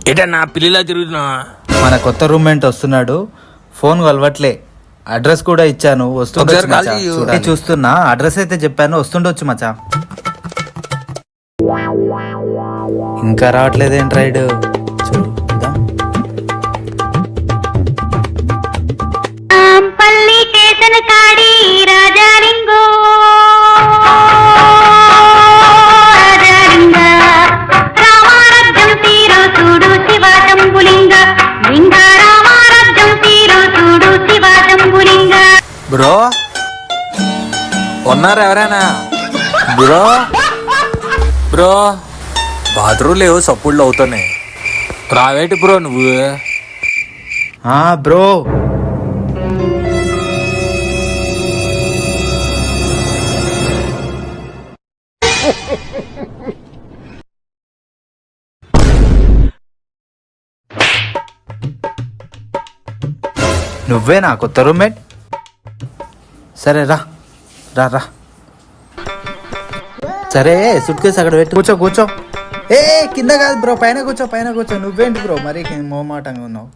ఏటన్నా పిల్లిలా తిరుగుతున్నా? మన కొత్త రూమ్మేట్ వస్తున్నాడు, ఫోన్ కలవట్లే. అడ్రస్ కూడా ఇచ్చాను, వస్తుండొచ్చు మచ్చా. చూస్తున్నా, అడ్రస్ అయితే చెప్పాను, వస్తుండొచ్చు మచ్చా. ఇంకా రావట్లేదేంటి రైడ్? చూద్దాం. బ్రో ఉన్నారా ఎవరైనా? బ్రో బ్రో బాత్రూమ్ లేవు, సప్పుళ్ళు అవుతున్నాయి. రావేటి బ్రో నువ్వు? బ్రో నువ్వేనా కొత్త రూమ్మేట్? సరే రా రా రా. సరే సుట్ కేసు అక్కడ పెట్టి కూర్చో కూర్చో. ఏ కింద కాదు బ్రో, పైన కూర్చో పైన కూర్చో. నువ్వేంటి బ్రో మరి మోమాటంగా ఉన్నావు?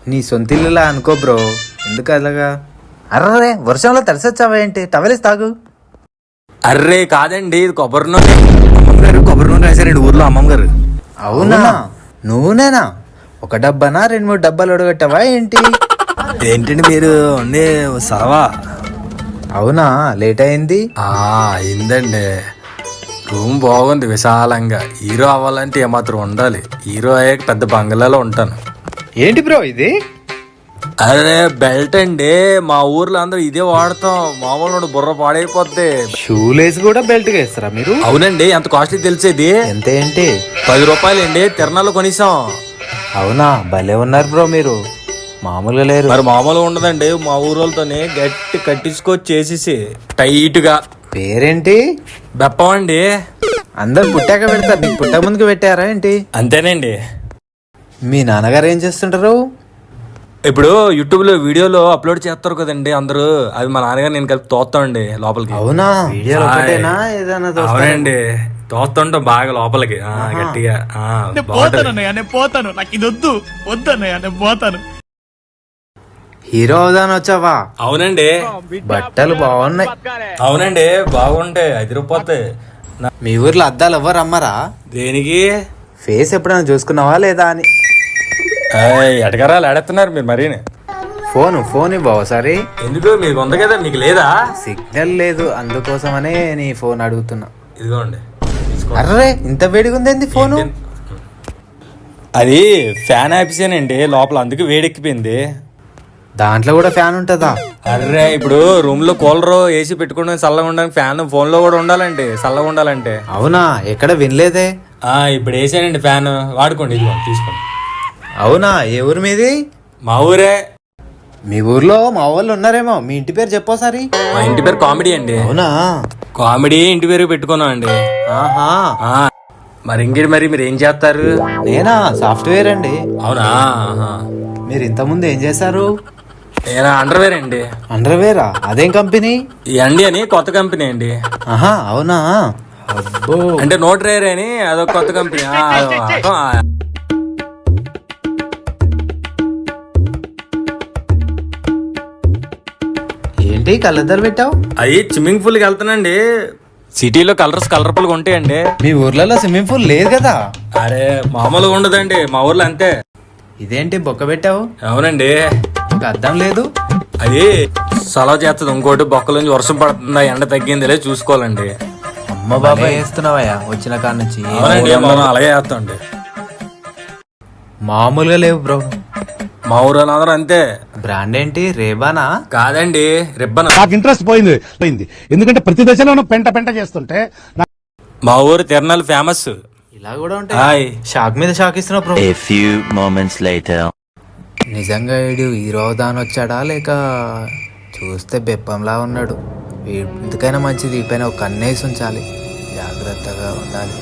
నీ సొంతిల్లులా అనుకో బ్రో, ఎందుకు అలాగా? అర్రే వర్షంలో తడిసొచ్చావా ఏంటి? టవలేసి తాగు. అర్రే కాదండి, ఇది కొబ్బరి నూనె. అమ్మమ్మ గారు కొబ్బరి నూనె వేసారండి ఊర్లో అమ్మమ్మ గారు. అవునా? నూనెనా? ఒక డబ్బానా 2-3 డబ్బాలు ఉడగట్టావా ఏంటి? ఏంటండి మీరు ఉండే సరవా? అవునా, లేట్ అయింది. అయిందండి. రూమ్ బాగుంది విశాలంగా. హీరో అవ్వాలంటే ఏమాత్రం ఉండాలి. హీరో అయ్యాక పెద్ద బంగ్లాలో ఉంటాను. ఏంటి బ్రో ఇది? అరే బెల్ట్ అండి, మా ఊర్లో అందరూ ఇదే వాడతాం. మామూలు బుర్ర పాడైపోద్ది. షూలేస్ కూడా బెల్ట్ వేస్తారా మీరు? అవునండి. ఎంత కాస్ట్లీ తెలిసేది? ఎంత ఏంటి? 10 రూపాయలండి, తిరణాలు కొనిసాం. అవునా, భలే ఉన్నారు బ్రో మీరు, మామూలుగా లేరు. మరి మామూలుగా ఉండదండి, మా ఊరోళ్ళతోనే గట్టి కట్టించుకొచ్చి చేసేసి టైట్ గా. పేరేంటి? బెప్పం అండి. అందరు పుట్టాక పెడతారు, నీకు పుట్టక ముందుకు పెట్టారా ఏంటి? అంతేనండి. మీ నాన్నగారు ఏం చేస్తుంటారు? ఇప్పుడు యూట్యూబ్ లో వీడియోలో అప్లోడ్ చేస్తారు కదండి అందరూ, అవి మా నాన్నగారు నేను కలిపి తోస్తామండి లోపలికి. అవునా? వీడియోలో ఒకటేనా ఏదైనా? అవునండి, తోస్తుంటాం బాగా లోపలికి గట్టిగా. పోతాను, నాకు ఇది వద్దు వద్దన్నయ్య, నేను పోతాను. హీరో అవుదాని వచ్చావా? అవునండి. బట్టలు బాగున్నాయి. అవునండి బాగుంటాయి, 5 రూపాయలు. మీ ఊర్లో అద్దాలు ఎవ్వరు అమ్మరా? దేనికి? ఫేస్ ఎప్పుడైనా చూసుకున్నావా లేదా అని. ఎటకరాలు ఆడేస్తున్నారు మీరు మరీ. ఫోన్ ఇవ్వ ఒకసారి. ఎందుకు? మీకు ఉంది కదా, మీకు లేదా? సిగ్నల్ లేదు, అందుకోసమనే నీ ఫోన్ అడుగుతున్నా. ఇదిగోండి. అర్రే ఇంత వేడిగా ఉందేంది ఫోను? అది ఫ్యాన్ ఆపిసానండి లోపల, అందుకు వేడెక్కిపోయింది. దాంట్లో కూడా ఫ్యాన్ ఉంటుందా? అర్రే ఇప్పుడు రూమ్ లో కూలర్ ఏసీ పెట్టుకుని చల్లగా ఉండడానికి ఫ్యాన్ ఫోన్ లో కూడా ఉండాలండి, చల్లగా ఉండాలంటే. అవునా? ఎక్కడ వినలేదే. ఇప్పుడు వేసానండి ఫ్యాన్, వాడుకోండి. ఇదిగో తీసుకోండి. అవునా? ఏ ఊరు మీది? మా ఊరే. మీ ఊర్లో మా వాళ్ళు ఉన్నారేమో, మీ ఇంటి పేరు చెప్పోసారి. మా ఇంటి పేరు కామెడీ అండి. అవునా? కామెడీ ఇంటి పేరు పెట్టుకున్నాం అండి. ఆహా. మరి ఇంకేంటి, మరి మీరు ఏం చేస్తారు? నేనా? సాఫ్ట్వేర్ అండి. అవునా? మీరు ఇంతకుముందు ఏం చేశారు? నేను అండర్వేర్ అండి. అండర్వేరా? అదేం కంపెనీ? ఎండి అని కొత్త కంపెనీ అండి. ఆహా అవునా? అబ్బో. అంటే నోట్ రేర్ అని అదొక కొత్త కంపెనీ. ఏంటి కళ్ళద్దరు పెట్టావు? అవి స్విమ్మింగ్ పూల్ కి వెళ్తానండి. సిటీలో కలర్ఫుల్ గా ఉంటాయండి. మీ ఊర్లలో స్విమ్మింగ్ పూల్ లేదు కదా? అరే మామూలుగా ఉండదండి, మా ఊర్లో అంతే. ఇదేంటి బొక్క పెట్టావు? అవునండి. ఒక అద్దం లేదు. అది సలవ చేస్తుంది. ఇంకోటి బొక్కల నుంచి వర్షం పడుతుందా, ఎండ తగ్గింది లేదు చూసుకోవాలండి. అమ్మ బాబా వేస్తున్నావయ్యా వచ్చిన కాడ నుంచి. అవునండి, మనం అలాగే చేస్తామండి. మామూలుగా లేవు బ్రో. మా ఊరు అందరూ అంతే. బ్రాండ్ ఏంటి? రేబానా? కాదండి, రిబ్బన్. నాకు ఇంట్రెస్ట్ పోయింది, ఎందుకంటే ప్రతి దశలోనూ పెంట చేస్తుంటే. మా ఊరు తిరణాలు ఫేమస్. ఇలా కూడా ఉంటాయి. షాక్ మీద షాక్ ఇస్తున్నావు bro. A few moments later. నిజంగా వీడు హీరో దాని వచ్చాడా లేక చూస్తే బెప్పంలా ఉన్నాడు? ఎందుకైనా మంచిది, వీడిపైన ఒక కన్నేసి ఉంచాలి, జాగ్రత్తగా ఉండాలి.